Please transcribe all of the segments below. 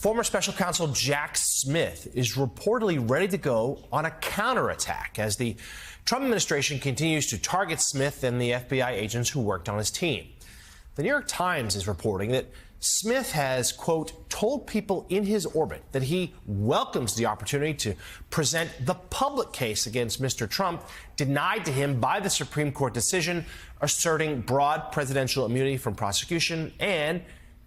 Former special counsel Jack Smith is reportedly ready to go on a counterattack as the Trump administration continues to target Smith and the FBI agents who worked on his team. The New York Times is reporting that Smith has, quote, told people in his orbit that he welcomes the opportunity to present the public case against Mr. Trump, denied to him by the Supreme Court decision asserting broad presidential immunity from prosecution and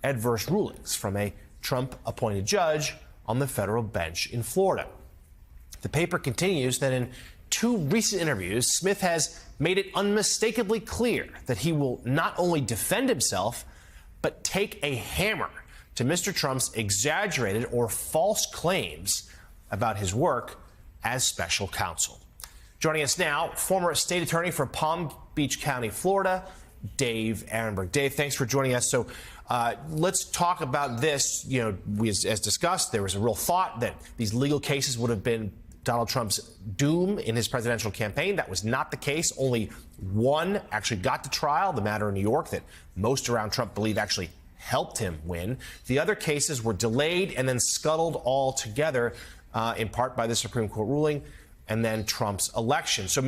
adverse rulings from a Trump-appointed judge on the federal bench in Florida. The paper continues that in two recent interviews, Smith has made it unmistakably clear that he will not only defend himself, but take a hammer to Mr. Trump's exaggerated or false claims about his work as special counsel. Joining us now, former state attorney for Palm Beach County, Florida, Dave Arenberg. Dave, thanks for joining us. So let's talk about this. You know, as discussed, there was a real thought that these legal cases would have been Donald Trump's doom in his presidential campaign. That was not the case. Only one actually got to trial, the matter in New York that most around Trump believe actually helped him win. The other cases were delayed and then scuttled altogether, in part by the Supreme Court ruling and then Trump's election. So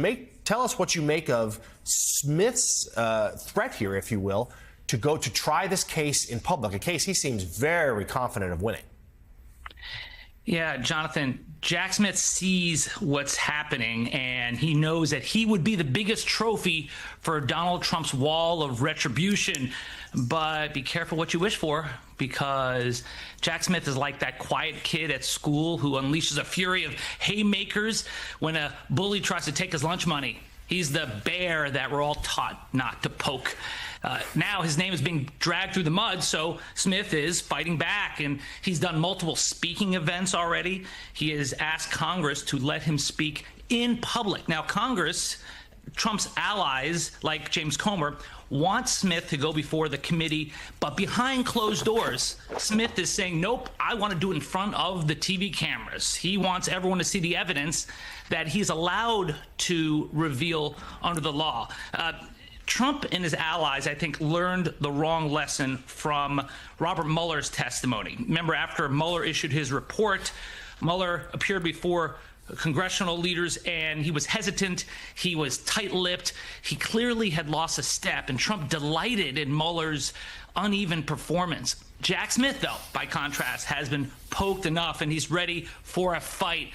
tell us what you make of Smith's threat here, if you will, to go to try this case in public, a case he seems very confident of winning. Yeah, Jonathan, Jack Smith sees what's happening, and he knows that he would be the biggest trophy for Donald Trump's wall of retribution. But be careful what you wish for, because Jack Smith is like that quiet kid at school who unleashes a fury of haymakers when a bully tries to take his lunch money. He's the bear that we're all taught not to poke. Now his name is being dragged through the mud, so Smith is fighting back, and he's done multiple speaking events already. He has asked Congress to let him speak in public. Now, Congress, Trump's allies like James Comey, want Smith to go before the committee, but behind closed doors, Smith is saying, nope, I want to do it in front of the TV cameras. He wants everyone to see the evidence that he's allowed to reveal under the law. Trump and his allies, I think, learned the wrong lesson from Robert Mueller's testimony. Remember, after Mueller issued his report, Mueller appeared before congressional leaders, and he was hesitant. He was tight-lipped. He clearly had lost a step, and Trump delighted in Mueller's uneven performance. Jack Smith, though, by contrast, has been poked enough, and he's ready for a fight.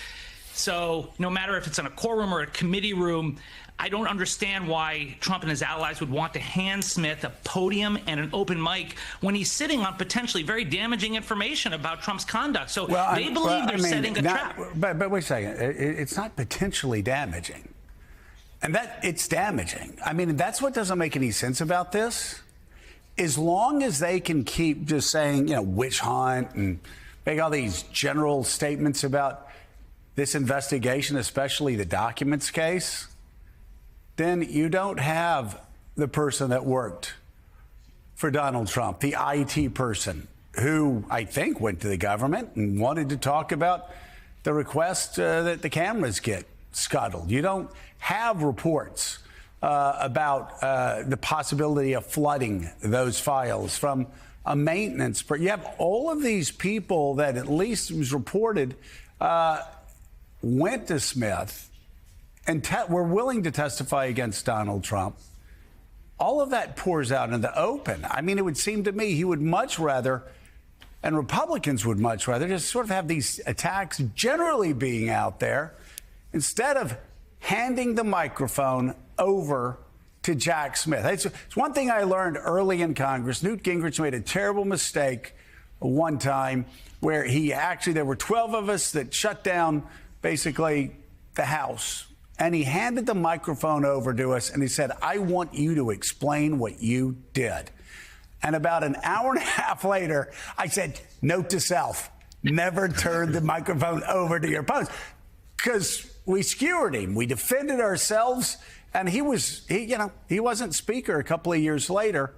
So no matter if it's in a courtroom or a committee room, I don't understand why Trump and his allies would want to hand Smith a podium and an open mic when he's sitting on potentially very damaging information about Trump's conduct. So they believe they're setting a trap. But wait a second. It's not potentially damaging. And that it's damaging. I mean, that's what doesn't make any sense about this. As long as they can keep just saying, you know, witch hunt and make all these general statements about this investigation, especially the documents case, then you don't have the person that worked for Donald Trump, the IT person, who I think went to the government and wanted to talk about the request that the cameras get scuttled. You don't have reports about the possibility of flooding those files from a maintenance. You have all of these people that, at least it was reported, went to Smith and were willing to testify against Donald Trump. All of that pours out in the open. I mean, it would seem to me he would much rather, and Republicans would much rather, just sort of have these attacks generally being out there instead of handing the microphone over to Jack Smith. It's one thing I learned early in Congress. Newt Gingrich made a terrible mistake one time where there were 12 of us that shut down basically the House. And he handed the microphone over to us and he said, I want you to explain what you did. And about an hour and a half later, I said, note to self, never turn the microphone over to your opponents. Because we skewered him. We defended ourselves. And he wasn't speaker a couple of years later.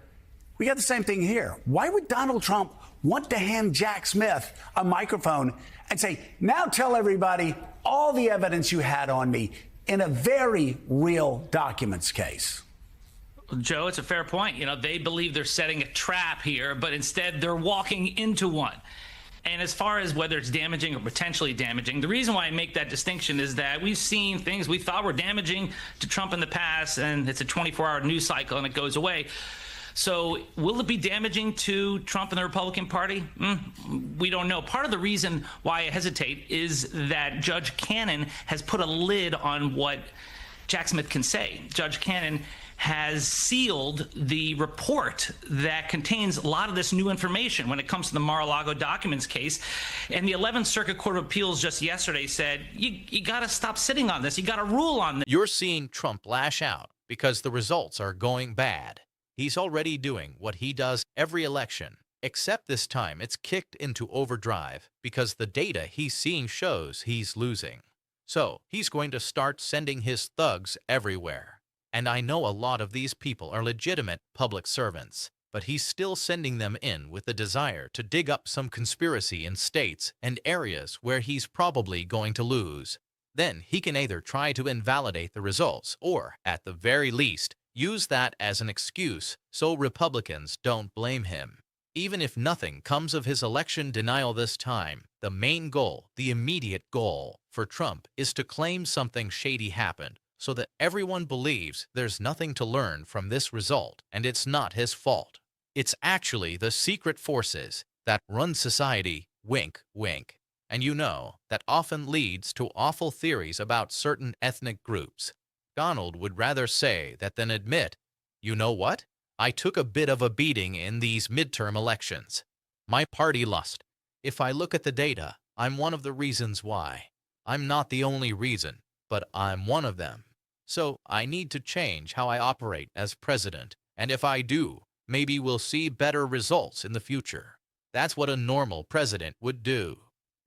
We got the same thing here. Why would Donald Trump want to hand Jack Smith a microphone and say, now tell everybody all the evidence you had on me in a very real documents case? Joe, it's a fair point. You know, they believe they're setting a trap here, but instead they're walking into one. And as far as whether it's damaging or potentially damaging, the reason why I make that distinction is that we've seen things we thought were damaging to Trump in the past, and it's a 24-hour news cycle and it goes away. So will it be damaging to Trump and the Republican Party? We don't know. Part of the reason why I hesitate is that Judge Cannon has put a lid on what Jack Smith can say. Judge Cannon has sealed the report that contains a lot of this new information when it comes to the Mar-a-Lago documents case. And the 11th Circuit Court of Appeals just yesterday said, you got to stop sitting on this. You got to rule on this. You're seeing Trump lash out because the results are going bad. He's already doing what he does every election, except this time it's kicked into overdrive because the data he's seeing shows he's losing. So he's going to start sending his thugs everywhere. And I know a lot of these people are legitimate public servants, but he's still sending them in with the desire to dig up some conspiracy in states and areas where he's probably going to lose. Then he can either try to invalidate the results or, at the very least, use that as an excuse so Republicans don't blame him. Even if nothing comes of his election denial this time, the main goal, the immediate goal for Trump is to claim something shady happened so that everyone believes there's nothing to learn from this result and it's not his fault. It's actually the secret forces that run society, wink, wink. And you know, that often leads to awful theories about certain ethnic groups. Donald would rather say that than admit, you know what? I took a bit of a beating in these midterm elections. My party lost. If I look at the data, I'm one of the reasons why. I'm not the only reason, but I'm one of them. So I need to change how I operate as president. And if I do, maybe we'll see better results in the future. That's what a normal president would do.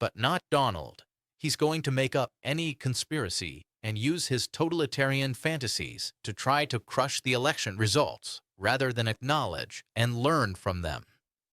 But not Donald. He's going to make up any conspiracy and use his totalitarian fantasies to try to crush the election results rather than acknowledge and learn from them.